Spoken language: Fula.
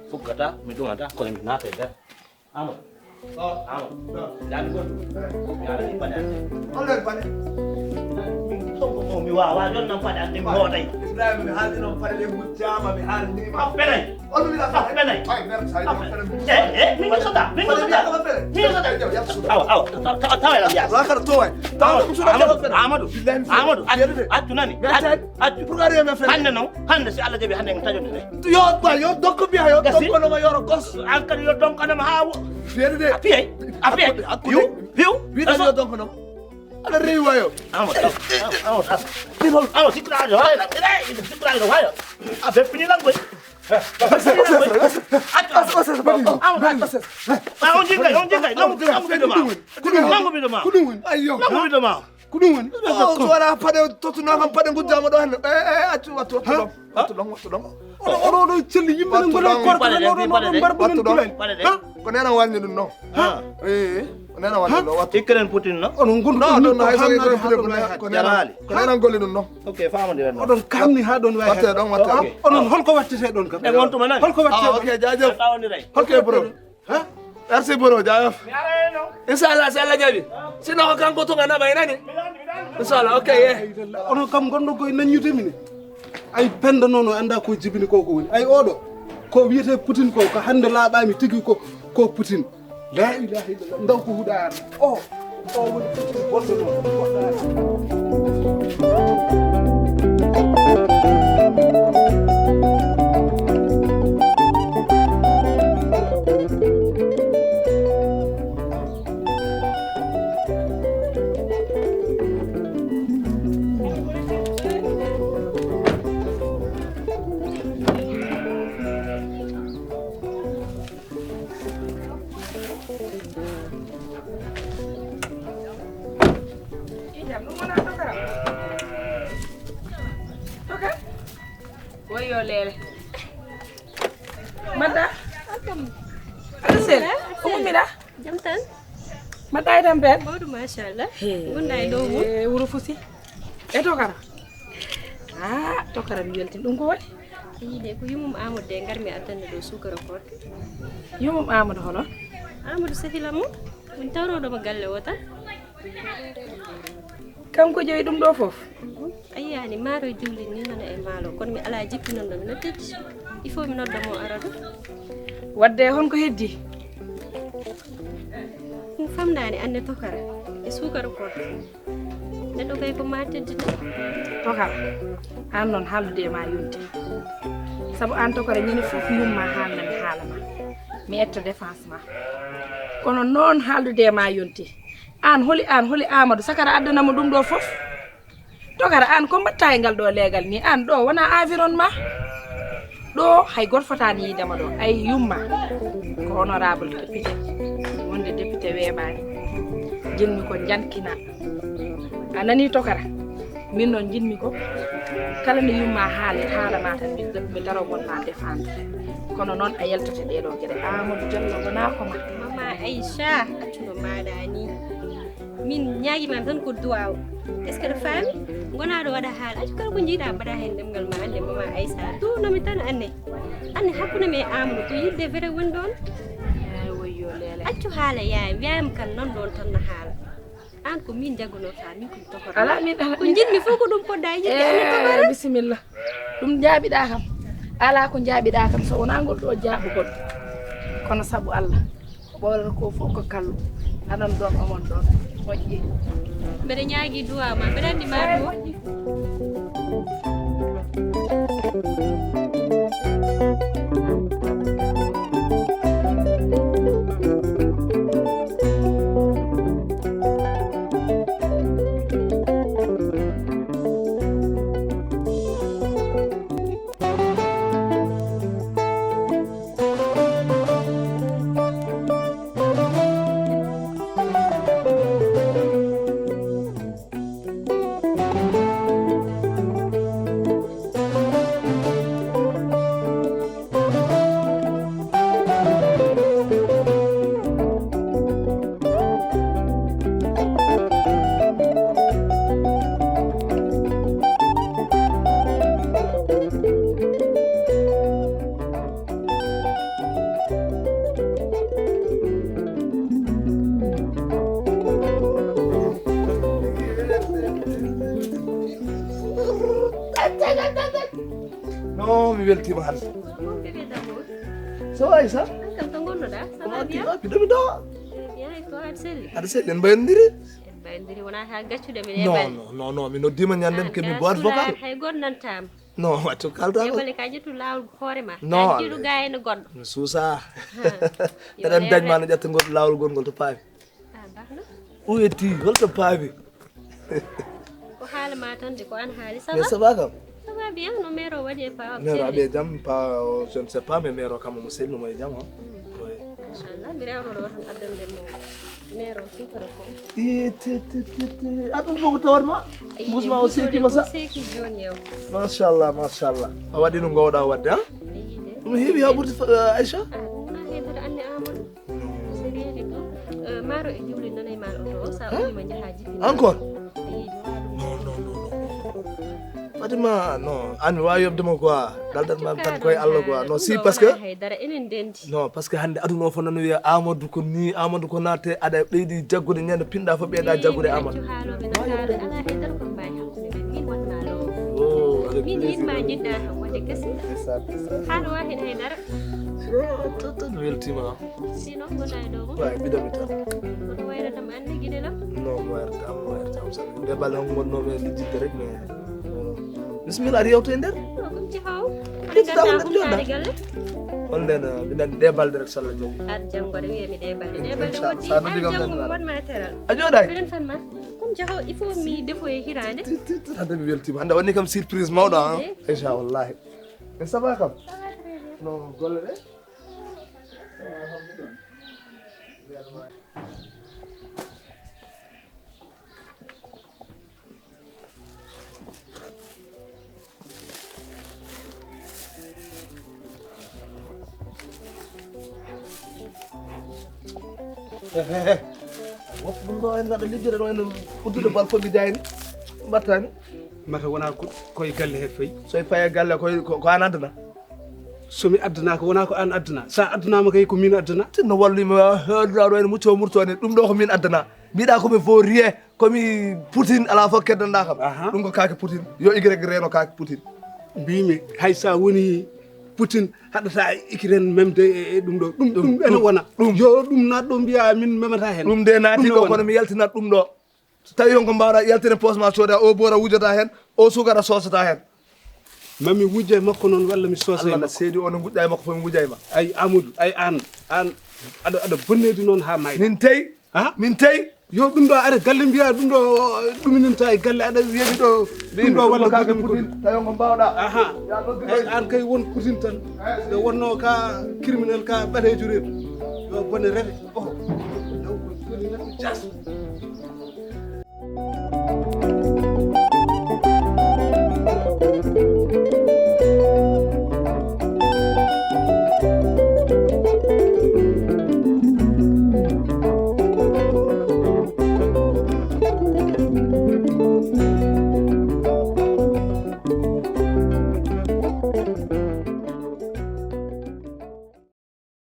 Fukata, midungata, kono mi naate nder. Amadou. Amadou. Jaani gon. Yaara ni paɗe ande. Hollere paɗe. Sonko mo mi wawa jon nan paɗe ande mi hootay. Ibrahima mi haaldino paɗe ɗe muccama mi haaldinima. A ɓenay. On wiila A ɓenay. Ay mer sa paɗe. Min ko soda. Min ko soda. Min ko soda. Awa tawa lam yaas. Wakara to way. Amadou. Accu nani. Accu. Pour gari me fere. Hande non. Hande si Allah jaɓi hande en tajonde de. Yo ba yo dokko biya yo dokko no ma yoro gos. An kadi yo donkanama ha Fere de. a piyay. Piw. Wiila yo dokko no. Ala rewi wayo. Amadou sikiraɗo hayla sikiraɗo hayo a ɓe finilan koy on jiggay nangu ɓiɗoma Ayyo. nangu ɓiɗoma ko ɗum woni so wona paɗe tottunakam paɗe guddama ɗo henne accu wattu ɗon oɗo celli yimɓe ne gona korɗoɗon mbarɓonen kulani ko nena walni ɗum noon ko nena walni ɗo wattu ikkeren putin no onon gonduɗon ko nena golli ɗum noon ok famodiren no oɗon kamni ha ɗon wawi watte ɗon watte onon holko wattete ɗon kam e gontuma nani holko watte ok jajef tawodiray ok bro merci bro jajef inchallah si Allah jaɓi sino ko kanko tunga naɓa nani inchallah ok ye onon kam gonɗo koye naññude mine ay penda noon o anda ko jibini ko woni ay oɗo ko wiyete Poutine ko hande laaɓami tigui ko Poutine la ilaha illallah ndaw ko huɗa o woni Poutine bonɗo noon goɗɗo Woyo lele. Mada. Asen. Umida. Jamtan. Mada itam ben. Bodu mashallah. Gunday do mu. Wuro fusi. E tokara. Ah, tokara mi weltin dum ko wadi. Ide ko yumum Amadou de ngarmi atande do sukara ko. Yumum Amadou hono. Amadou sahilamu. Min tawro do galle wota. Kanko jeyi dum do fof. Ayani maro diwli ni nana e malo kon mi ala jippi non mi noddati. Il faut mi nodda mo arado. Wadde hon ko heddi. Ko famnani ande tokara e sukara ko. Neɗɗo kay ko ma teddita. Tokara. An non halde ma yonti. Sabu an tokara ñini fof yumma haalnami haalama. Mi etta défense ma. Kono non halde ma yonti. An holi Amadou sakara addana mo dum do fof. Tokara an ko mbatta e ngal do legal ni an do wona environnement. Do hay gor fotani yidema do ay yumma ko honorable député wonde député webani jinmi ko jankina anani tokara min non jinmi ko kala ne yumma haala ma tan mi daro wonna défendre kono non a yeltote de do gede Amadou Diallo wona ko ma Mama Aisha atuno madani min nyaagi man tan ko duwaw est ce que fami gona do wada haala kala ko jiida bada hen demgal ma ande Mama Aisha do no mi tan anne hakkuna me Amadou ko yidde vere won don ay woyo lele accu haala yaay wiam kan non don tan na haala an ko min jagono ta min ko tokoro ala min ko jinmi fo ko dum podda yidde ande tokoro bismillah dum jaabida kam ala ko jaabida kam so wona gol do jaabugol kono sabu Allah bolal ko fo ko kallu anan don amon don moƴƴi mbeɗa ñaagui duwa ma mbeɗa andi ma do weltima hande Mon bébé d'amour. ça va Aïssa Kam to gonnoɗa? Ça va bien? biɗomi ɗo Bien et toi, Adsel? aɗa seeɗi en mbayodiri En bayndiri wona ha gaccude mi non lebal. non non mi noddima ñanden kemi boîte vocal Hay gonnantama. non waccu kalta ko Lebale ka jettu lawol hoore ma. Non, Ka jiiɗu gayno goɗɗo. mi suusa yo eɗen leer dañma no ƴetta ngol lawol gongol to paabi Ah, baxna. uyetti holto paabi Ko haala ma tan de ko an haali ça mais va? ça va kam Ça va bien no mero waɗi e pawa. mero aɓe jaam pa je ne sais pas mais mero kam mo sellumo e jaam Inchallah mi rewno ɗo tan addande mo mero sukara ko. aɗum fof ko tawatma musma o seekima sa Seki joni yow. machallah a waɗi no gowɗa wadde han Ayi de. ɗum heewi ha ɓurti Aïcha Ah, wona heddere anne Amadou. C'est rien du tout. Maro e diwlin nanay mal oto o sa umima jaha jippina. encore Ayi joni. Fatima non an mi wawi yobdema quoi daldatma tan koye Allah quoi non si parce que haydara enen dendi. non parce que hande aduna o fof nano wiya Amadou ko ni Amadou ko naate aɗa ɓeydi jaggude ñande pinɗa fof ɓeyda jaggude Amadou haaloɓe nataare ala haydara ko mbawi hakkude men min watna ɗo. oh avec Min plaisir yimma jiɗɗa tan wonde kese. Haɗo wa hen haydara. tan weltima Sino gona e ɗo mo. way ɓiɗami tan Kono wayratam ande guiɗe lam. non mi wayratam sa nde balle hon gonnomi e lijjidde rek mais bisimilla aɗa yewto e nder Ɗum jahaw. Ƴettuɗa ko nder Galle. joɗɗa on nden mbiɗen ɗe balɗe rek sallah jooɗi Ar jangore wiyami ɗe balɗe. Ɗe balɗe Sa- woɗɗi. sa Ar noddi kam jango tan waɗma teral. a jooɗay Mbiɗen fanma. Comme jahaw il faut mi defoye hirande. hande mi weltima hande wanni kam surprise mawɗo han Aïcha wallahi e ça va kam non golle ɗe woppu ɗum ɗo en gaɗa liggere ɗo en uddude bal foɓɓi jayni mbattani mata wona koye galle he fayi soye paye galle ko an addana somi addana ko wona ko an addana sa addanama kay ko min addana tinno wallima heddora ɗo en mucco murtone ɗum ɗo ko min addana mbiɗa komi fo rie komi Poutine ala fof keddanɗa kam Aha. ɗum ko kake Poutine yo Y reno kake Poutine mbimi hay sa woni Poutine haɗata ikiren memde e ɗum ɗo ɗum ene wona yo ɗum natɗo mbiya min memata hen ɗum de naati ko kono mi yaltinat ɗum ɗo so tawi on ko mbawɗa yaltine poche ma sooda o boora wujata hen o sukara sosata hen mami wujja e makko noon walla mi soosa e Allah makko seedi o no guƴƴa e makko fof mi wuja e ma ay Amadou ay an aɗa bonnedi noon ha mayɗa min tawi ha min tawi yo ɗum ɗo aɗa galle mbiya ɗum ɗo ɗumininta e galle aɗa yeeɗi ɗo ɗum ɗo walla kake Poutine Poutine tawi on ko mbawɗa aha ay an kay won Poutine tan nde wonno ka criminel ka ɓaɗejo reedu yo bone rewe o joni neɗɗo jas